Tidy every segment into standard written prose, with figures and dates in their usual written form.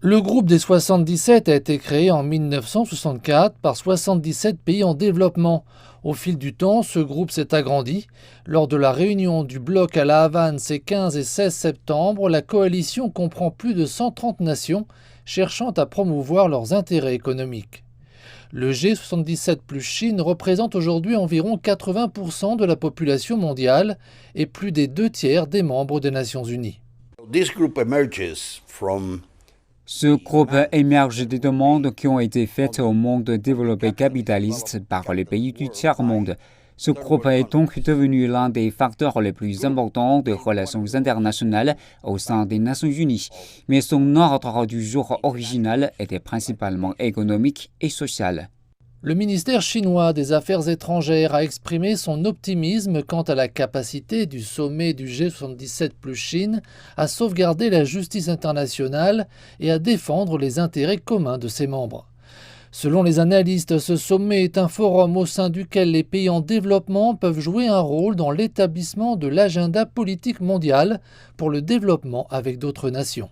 Le groupe des 77 a été créé en 1964 par 77 pays en développement. Au fil du temps, ce groupe s'est agrandi. Lors de la réunion du bloc à La Havane ces 15 et 16 septembre, la coalition comprend plus de 130 nations cherchant à promouvoir leurs intérêts économiques. Le G77 plus Chine représente aujourd'hui environ 80% de la population mondiale et plus des 2 tiers des membres des Nations Unies. Ce groupe émerge des demandes qui ont été faites au monde développé capitaliste par les pays du tiers-monde. Ce groupe est donc devenu l'un des facteurs les plus importants des relations internationales au sein des Nations Unies. Mais son ordre du jour original était principalement économique et social. Le ministère chinois des Affaires étrangères a exprimé son optimisme quant à la capacité du sommet du G77 plus Chine à sauvegarder la justice internationale et à défendre les intérêts communs de ses membres. Selon les analystes, ce sommet est un forum au sein duquel les pays en développement peuvent jouer un rôle dans l'établissement de l'agenda politique mondial pour le développement avec d'autres nations.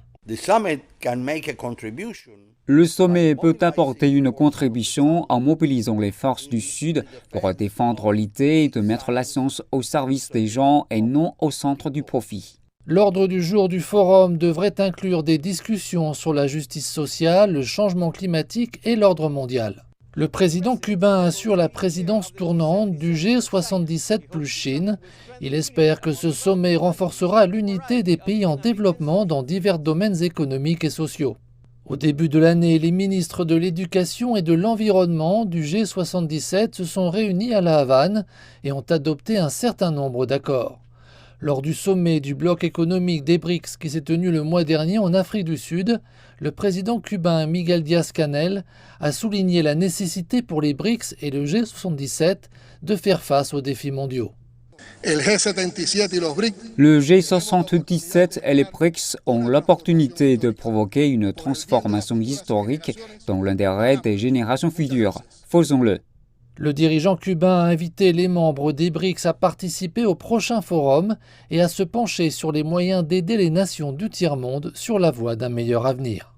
Le sommet peut apporter une contribution en mobilisant les forces du Sud pour défendre l'idée de mettre la science au service des gens et non au centre du profit. L'ordre du jour du forum devrait inclure des discussions sur la justice sociale, le changement climatique et l'ordre mondial. Le président cubain assure la présidence tournante du G77 plus Chine. Il espère que ce sommet renforcera l'unité des pays en développement dans divers domaines économiques et sociaux. Au début de l'année, les ministres de l'Éducation et de l'Environnement du G77 se sont réunis à La Havane et ont adopté un certain nombre d'accords. Lors du sommet du bloc économique des BRICS qui s'est tenu le mois dernier en Afrique du Sud, le président cubain Miguel Díaz-Canel a souligné la nécessité pour les BRICS et le G77 de faire face aux défis mondiaux. Le G77 et les BRICS ont l'opportunité de provoquer une transformation historique dans l'intérêt des générations futures. Faisons-le. Le dirigeant cubain a invité les membres des BRICS à participer au prochain forum et à se pencher sur les moyens d'aider les nations du tiers-monde sur la voie d'un meilleur avenir.